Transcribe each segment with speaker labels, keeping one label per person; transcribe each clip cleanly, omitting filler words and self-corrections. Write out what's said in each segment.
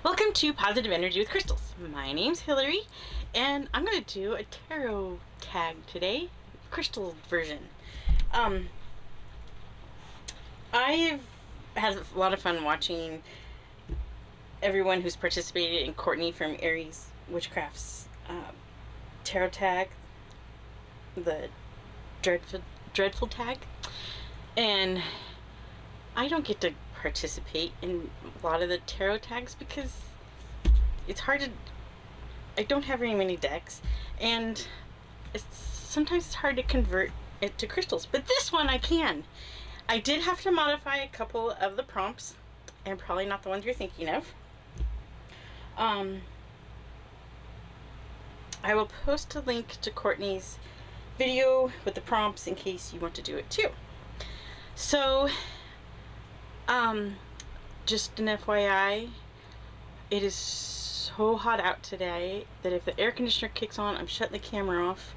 Speaker 1: Welcome to Positive Energy with Crystals. My name's Hillary, and I'm going to do a tarot tag today, crystal version. I've had a lot of fun watching everyone who's participated in Courtney from Aries Witchcraft's tarot tag, the dreadful tag, and I don't get to participate in a lot of the tarot tags because it's hard to. I don't have very many decks, and sometimes it's hard to convert it to crystals. But this one I can. I did have to modify a couple of the prompts, and probably not the ones you're thinking of. I will post a link to Courtney's video with the prompts in case you want to do it too. So, just an FYI, it is so hot out today that if the air conditioner kicks on, I'm shutting the camera off.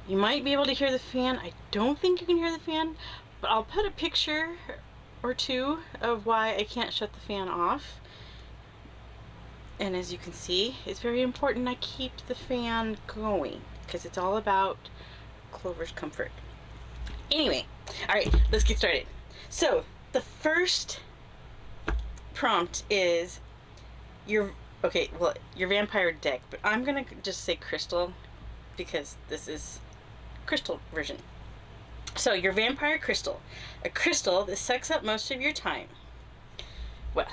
Speaker 1: You might be able to hear the fan. I don't think you can hear the fan, but I'll put a picture or two of why I can't shut the fan off. And as you can see, it's very important I keep the fan going because it's all about Clover's comfort. Anyway, alright, let's get started. So, the first prompt is your vampire deck, but I'm gonna just say crystal because this is crystal version. So your vampire crystal, a crystal that sucks up most of your time. Well,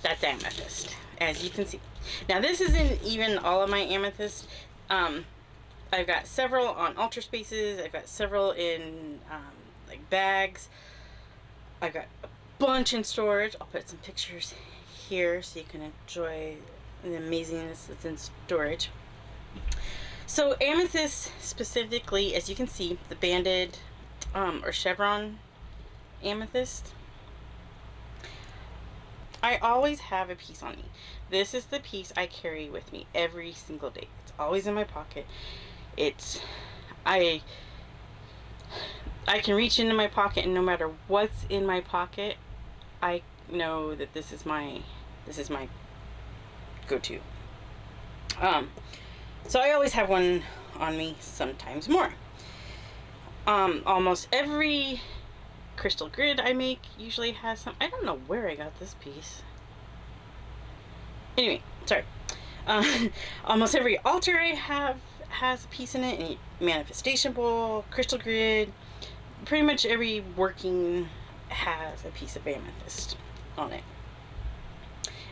Speaker 1: that's amethyst, as you can see. Now this isn't even all of my amethyst. I've got several on altar spaces. I've got several in like bags. I've got a bunch in storage. I'll put some pictures here so you can enjoy the amazingness that's in storage. So amethyst specifically, as you can see, the banded or chevron amethyst. I always have a piece on me. This is the piece I carry with me every single day. It's always in my pocket. I can reach into my pocket, and no matter what's in my pocket, I know that this is my go-to. So I always have one on me, sometimes more. Almost every crystal grid I make usually has some. I don't know where I got this piece. Anyway, sorry. Almost every altar I have has a piece in it. Any manifestation bowl, crystal grid, pretty much every working has a piece of amethyst on it.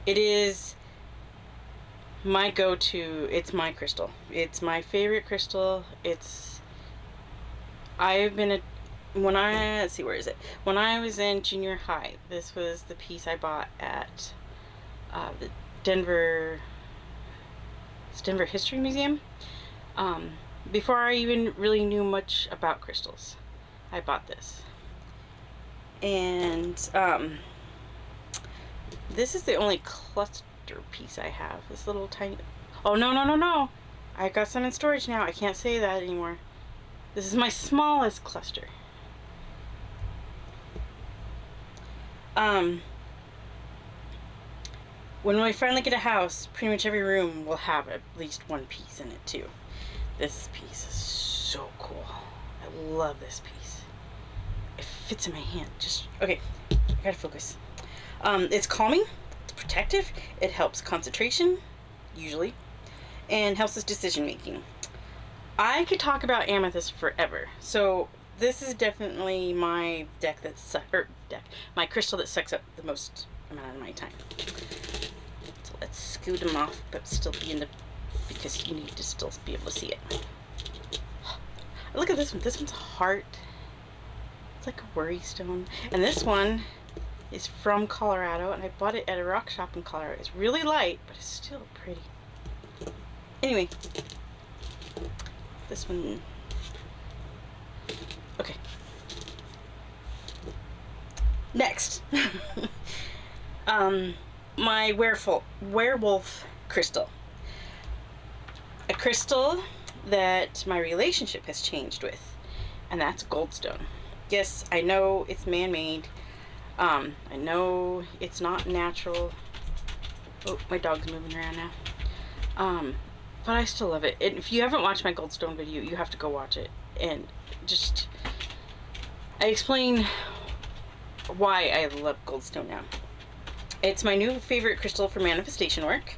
Speaker 1: It is my go-to. It's my crystal. It's my favorite crystal. Let's see, where is it? When I was in junior high, this was the piece I bought at the Denver History Museum. Before I even really knew much about crystals, I bought this. And this is the only cluster piece I have. This little tiny... Oh, no. I got some in storage now. I can't say that anymore. This is my smallest cluster. When we finally get a house, pretty much every room will have at least one piece in it too. This piece is so cool. I love this piece. It fits in my hand. Okay, I gotta focus. It's calming, it's protective, it helps concentration, usually, and helps us decision making. I could talk about amethyst forever. So this is definitely my my crystal that sucks up the most amount of my time. So let's scoot them off, but still because you need to still be able to see it. Look at this one. This one's a heart. It's like a worry stone. And this one is from Colorado, and I bought it at a rock shop in Colorado. It's really light, but it's still pretty. Anyway, this one. Okay. Next. My werewolf crystal. A crystal that my relationship has changed with, and that's goldstone. Yes, I know it's man-made. I know it's not natural. Oh, my dog's moving around now. But I still love it. And if you haven't watched my Goldstone video, you have to go watch it. And just, I explain why I love Goldstone now. It's my new favorite crystal for manifestation work.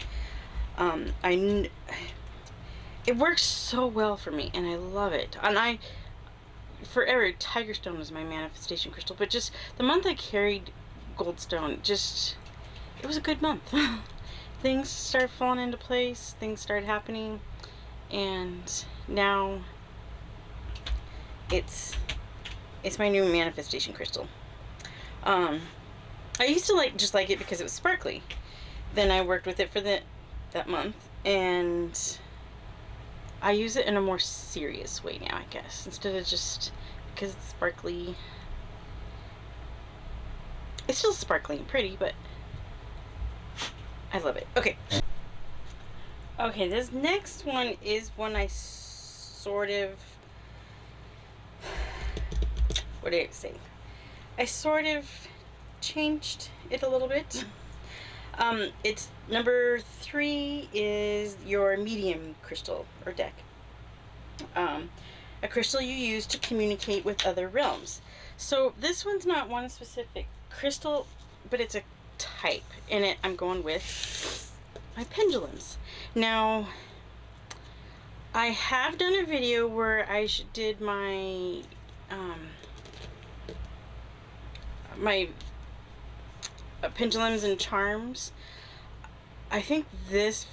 Speaker 1: It works so well for me, and I love it. And forever, Tiger Stone was my manifestation crystal, but just the month I carried Goldstone, it was a good month. Things started falling into place, things started happening, and now it's my new manifestation crystal. I used to just like it because it was sparkly. Then I worked with it for that month, and I use it in a more serious way now, I guess, instead of just because it's sparkly. It's still sparkly and pretty, but I love it. Okay, this next one is one I sort of, what did I say? I sort of changed it a little bit. It's number 3 is your medium crystal or deck. A crystal you use to communicate with other realms. So this one's not one specific crystal, but it's a type. In it, I'm going with my pendulums. Now, I have done a video where I did my pendulums and charms. I think this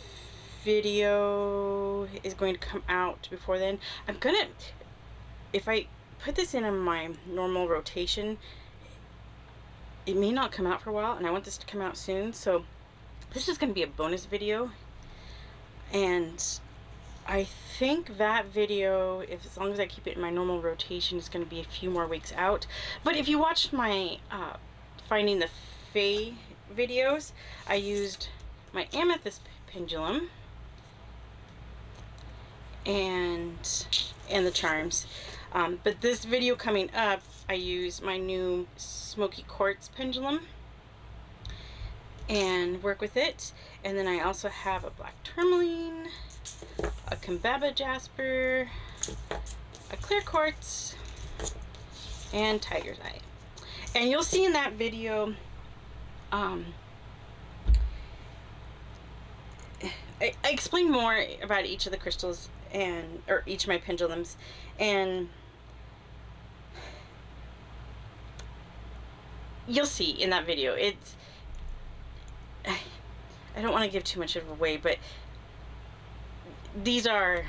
Speaker 1: video is going to come out before then. If I put this in my normal rotation, it may not come out for a while, and I want this to come out soon, so this is going to be a bonus video. And I think that video, as long as I keep it in my normal rotation, is going to be a few more weeks out. But if you watched my Finding the Fae videos, I used my amethyst pendulum and the charms. But this video coming up, I use my new smoky quartz pendulum and work with it. And then I also have a black tourmaline, a Kambaba jasper, a clear quartz, and tiger's eye. And you'll see in that video, I explain more about each of the crystals or each of my pendulums, and you'll see in that video. I don't want to give too much of it away, but these are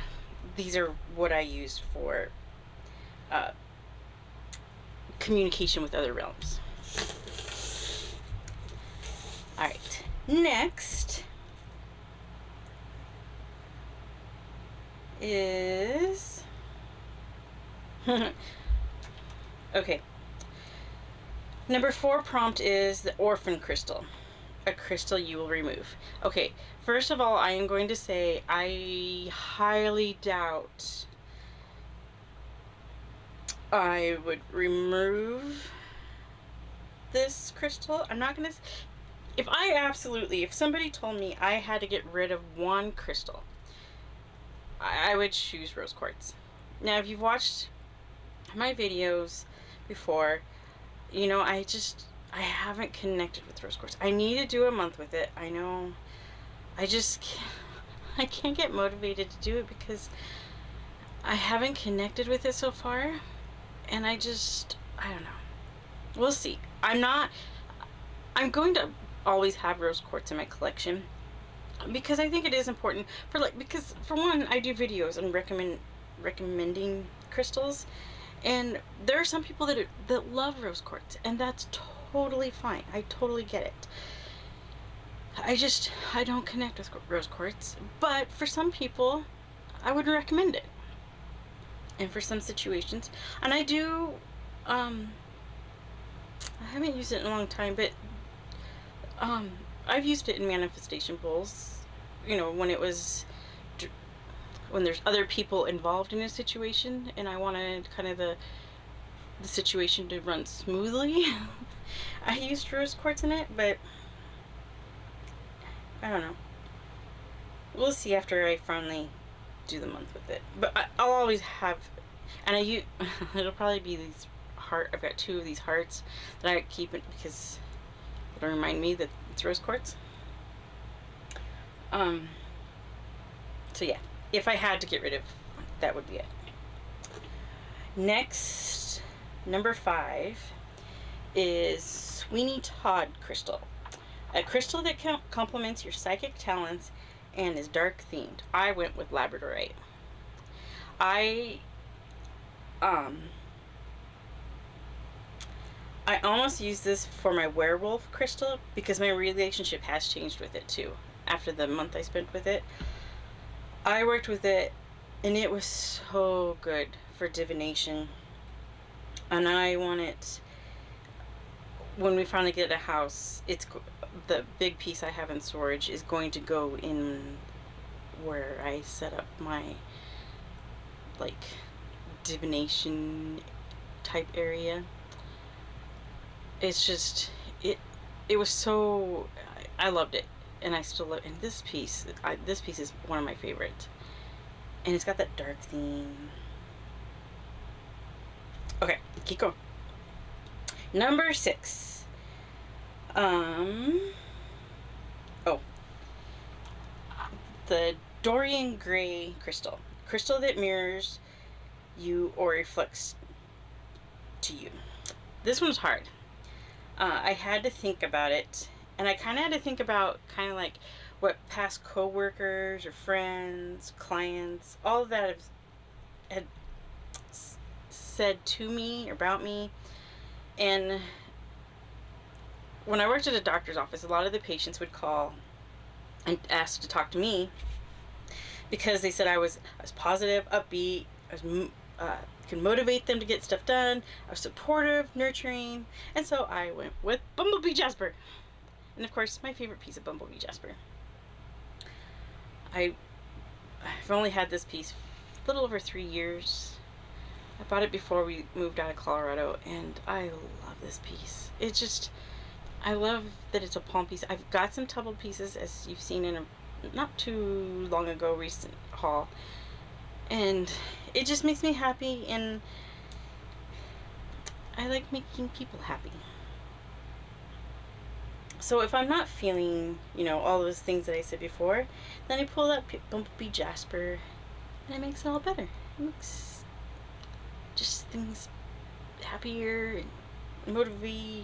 Speaker 1: what I use for communication with other realms. Alright, next is okay, number 4 prompt is the orphan crystal, a crystal you will remove. Okay, first of all, I am going to say I highly doubt I would remove this crystal. I'm not gonna, if somebody told me I had to get rid of one crystal, I would choose rose quartz. Now, if you've watched my videos before, you know, I haven't connected with rose quartz. I need to do a month with it. I know. I can't get motivated to do it because I haven't connected with it so far. And I don't know. We'll see. I'm going to always have rose quartz in my collection because I think it is important because for one, I do videos and recommending crystals, and there are some people that love rose quartz, and that's totally fine. I totally get it. I don't connect with rose quartz, but for some people, I would recommend it. And for some situations, and I do, I haven't used it in a long time, but I've used it in manifestation bowls, you know, when there's other people involved in a situation and I wanted kind of the situation to run smoothly. I used rose quartz in it, but I don't know. We'll see after I finally do the month with it. But I'll always have, and it'll probably be these heart. I've got two of these hearts that I keep it because it'll remind me that it's rose quartz. So yeah, if I had to get rid of one, that would be it. Next, number 5 is Sweeney Todd crystal. A crystal that complements your psychic talents and is dark themed. I went with labradorite. I almost used this for my werewolf crystal because my relationship has changed with it too. After the month I spent with it, I worked with it, and it was so good for divination. And I want it, when we finally get a house, it's the big piece I have in storage is going to go in where I set up my like divination type area. It's just it was so, I loved it, and I still love. And this piece is one of my favorites, and it's got that dark theme. Okay, keep going. Number 6. The Dorian Gray crystal. Crystal that mirrors you or reflects to you. This one's hard. I had to think about it, and I kind of had to think about kind of like what past coworkers or friends, clients, all of that had said to me, about me. And when I worked at a doctor's office, a lot of the patients would call and ask to talk to me because they said I was positive, upbeat, could motivate them to get stuff done. I was supportive, nurturing, and so I went with Bumblebee Jasper. And of course, my favorite piece of Bumblebee Jasper. I've only had this piece a little over 3 years. I bought it before we moved out of Colorado, and I love this piece. It's just, I love that it's a palm piece. I've got some tumbled pieces, as you've seen in a not too long ago recent haul, and it just makes me happy, and I like making people happy. So if I'm not feeling, all those things that I said before, then I pull that Bumblebee Jasper, and it makes it all better. It makes just things happier and motivate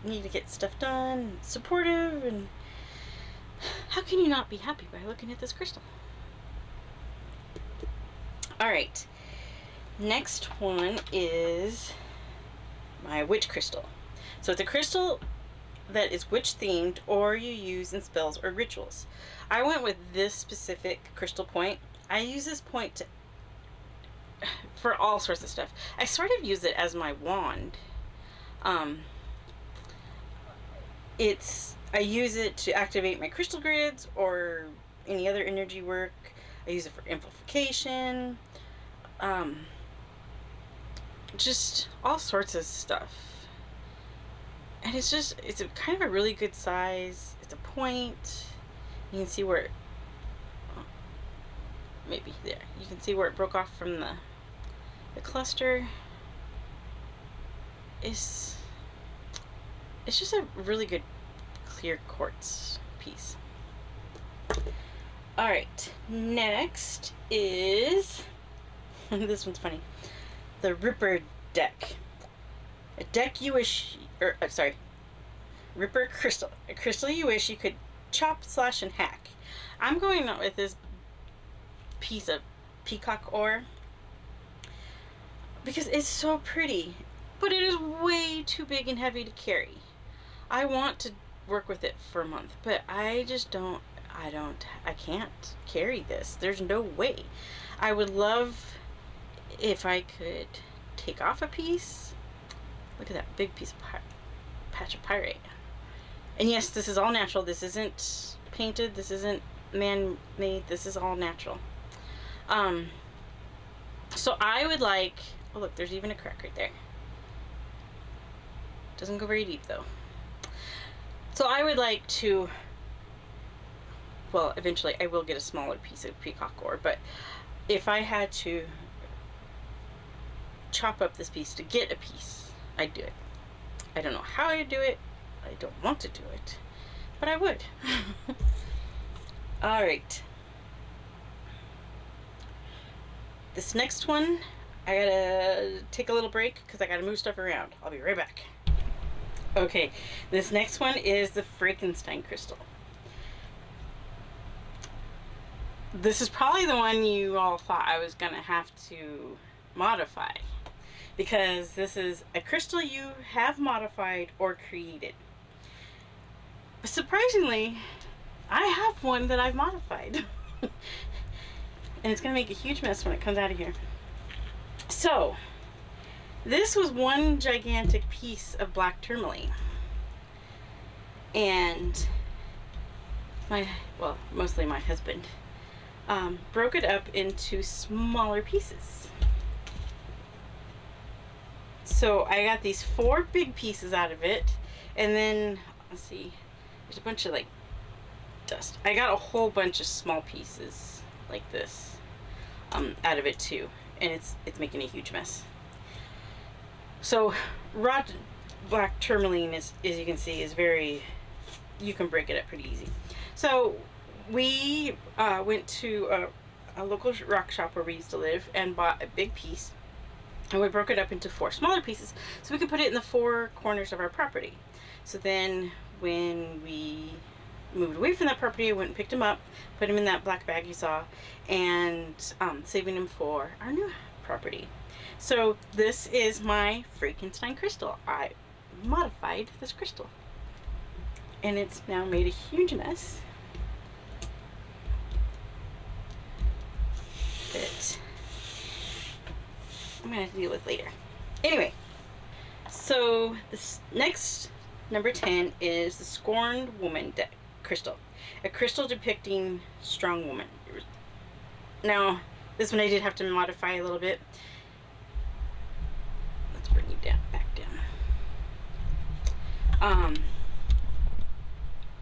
Speaker 1: me to get stuff done, supportive, and how can you not be happy by looking at this crystal? Alright, next one is my witch crystal. So it's a crystal that is witch themed or you use in spells or rituals. I went with this specific crystal point. I use this point for all sorts of stuff. I sort of use it as my wand. I use it to activate my crystal grids or any other energy work. I use it for amplification. Just all sorts of stuff. And it's a kind of a really good size. It's a point. You can see where maybe there. You can see where it broke off from the cluster. It's just a really good clear quartz piece. Alright, next is this one's funny. The Ripper deck. A deck you wish, Ripper crystal. A crystal you wish you could chop, slash, and hack. I'm going out with this piece of peacock ore because it's so pretty, but it is way too big and heavy to carry. I want to work with it for a month, but I can't carry this. There's no way. I would love if I could take off a piece. Look at that big piece of patch of pyrite. And yes, this is all natural. This isn't painted. This isn't man-made. This is all natural. So I would like, oh look, there's even a crack right there. Doesn't go very deep though. So I would like to, well, eventually I will get a smaller piece of peacock ore, but if I had to chop up this piece to get a piece, I'd do it. I don't know how I'd do it. I don't want to do it, but I would. All right. This next one, I gotta take a little break because I gotta move stuff around. I'll be right back. Okay, this next one is the Frankenstein crystal. This is probably the one you all thought I was gonna have to modify, because this is a crystal you have modified or created. But surprisingly, I have one that I've modified. And it's gonna make a huge mess when it comes out of here. So, this was one gigantic piece of black tourmaline. And mostly my husband, broke it up into smaller pieces. So I got these 4 big pieces out of it, and then, let's see, there's a bunch of like dust. I got a whole bunch of small pieces like this out of it too, and it's making a huge mess. So raw black tourmaline is, as you can see, is very, you can break it up pretty easy. So we went to a local rock shop where we used to live and bought a big piece, and we broke it up into 4 smaller pieces so we could put it in the 4 corners of our property. So then when we moved away from that property, I went and picked him up, put him in that black bag you saw, and saving him for our new property. So this is my Frankenstein crystal. I modified this crystal, and it's now made a huge mess that I'm gonna have to deal with later. Anyway, so this next, number 10, is the Scorned Woman crystal. A crystal depicting strong woman. Now, this one I did have to modify a little bit. Let's bring you back down.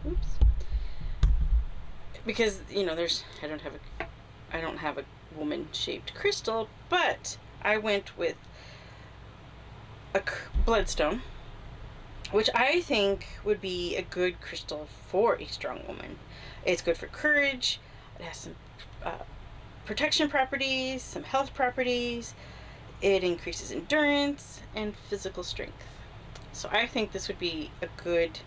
Speaker 1: Oops. Because, you know, I don't have a woman-shaped crystal, but I went with a bloodstone, which I think would be a good crystal for a strong woman. It's good for courage. It has some protection properties, some health properties. It increases endurance and physical strength. So I think this would be a good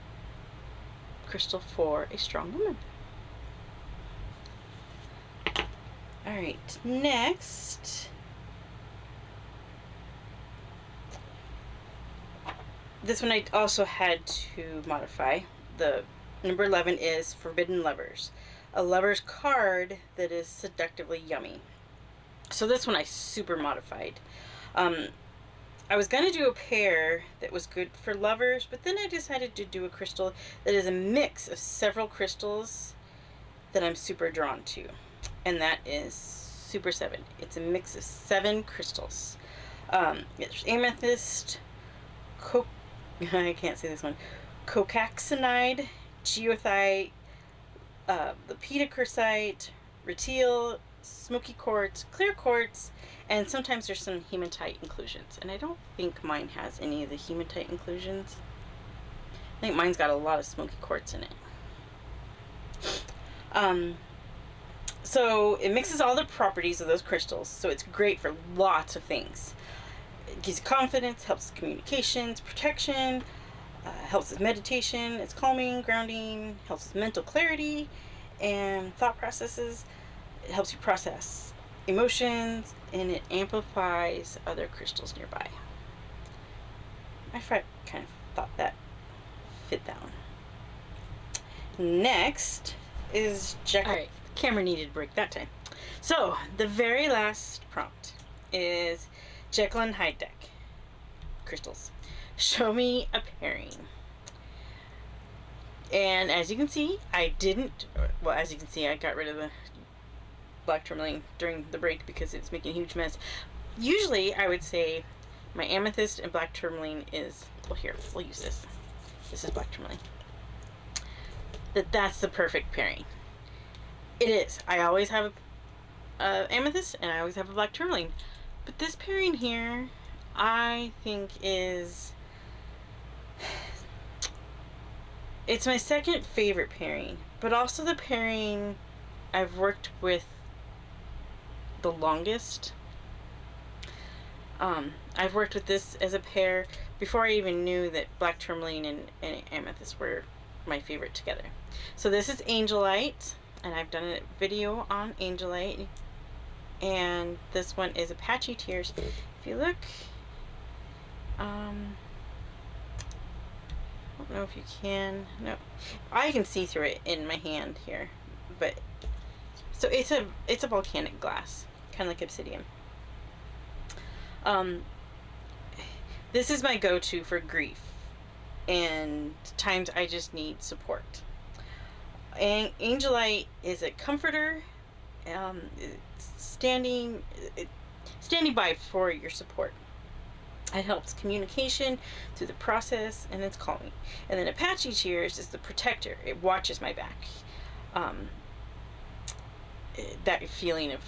Speaker 1: crystal for a strong woman. All right, next. This one I also had to modify. The number 11 is Forbidden Lovers. A lover's card that is seductively yummy. So this one I super modified. I was going to do a pair that was good for lovers, but then I decided to do a crystal that is a mix of several crystals that I'm super drawn to. And that is Super 7. It's a mix of 7 crystals. There's amethyst, I can't say this one, cocaxinite, geothite, lepidocrocite, rutile, smoky quartz, clear quartz, and sometimes there's some hematite inclusions. And I don't think mine has any of the hematite inclusions. I think mine's got a lot of smoky quartz in it. So it mixes all the properties of those crystals, so it's great for lots of things. It gives you confidence, helps with communications, protection, helps with meditation, it's calming, grounding, helps with mental clarity and thought processes. It helps you process emotions, and it amplifies other crystals nearby. I kind of thought that fit that one. Next is Jekyll. Alright, the camera needed a break that time. So, the very last prompt is Jekyll and Hyde deck crystals. Show me a pairing. And as you can see, I got rid of the black tourmaline during the break because it's making a huge mess. Usually, I would say my amethyst and black tourmaline is, well, here, we'll use this. This is black tourmaline. that that's the perfect pairing. It is. I always have amethyst and I always have a black tourmaline. But this pairing here, I think is... It's my second favorite pairing, but also the pairing I've worked with the longest. I've worked with this as a pair before I even knew that black tourmaline and amethyst were my favorite together. So this is Angelite, and I've done a video on Angelite, and this one is Apache Tears. If you look, I don't know if you can. No, I can see through it in my hand here, but so it's a volcanic glass, kind of like obsidian. This is my go-to for grief and times I just need support. And Angelite is a comforter, standing by for your support. It helps communication through the process, and it's calming. And then Apache Tears is the protector. It watches my back. That feeling of,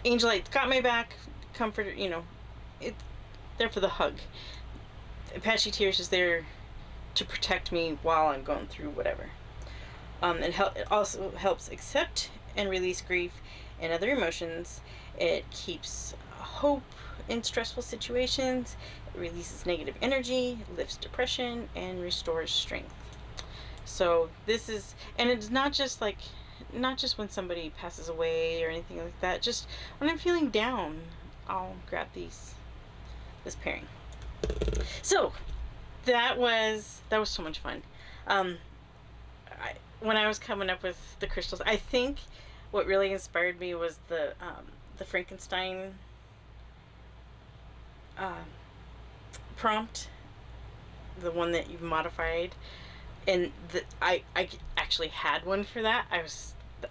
Speaker 1: Angelite's got my back, comforter, it's there for the hug. Apache Tears is there to protect me while I'm going through whatever. It also helps accept and release grief and other emotions. It keeps hope in stressful situations. It releases negative energy, lifts depression, and restores strength. So this is, and it's not just when somebody passes away or anything like that. Just when I'm feeling down, I'll grab this pairing. So that was so much fun. When I was coming up with the crystals, I think what really inspired me was the Frankenstein prompt, the one that you've modified, and I actually had one for that.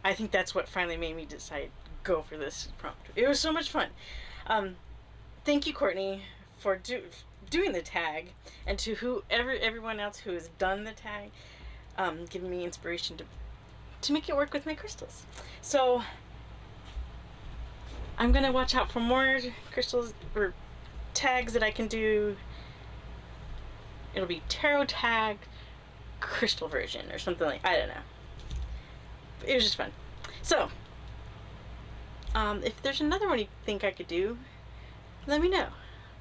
Speaker 1: I think that's what finally made me decide go for this prompt. It was so much fun. Thank you, Courtney, for doing the tag, and to everyone else who has done the tag, giving me inspiration to make it work with my crystals. So I'm gonna watch out for more crystals or tags that I can do. It'll be tarot tag crystal version or something like, I don't know. It was just fun. So if there's another one you think I could do, let me know.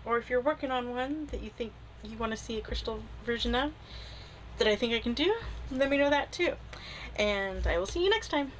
Speaker 1: Or if you're working on one that you think you want to see a crystal version of that I think I can do, let me know that too. And I will see you next time.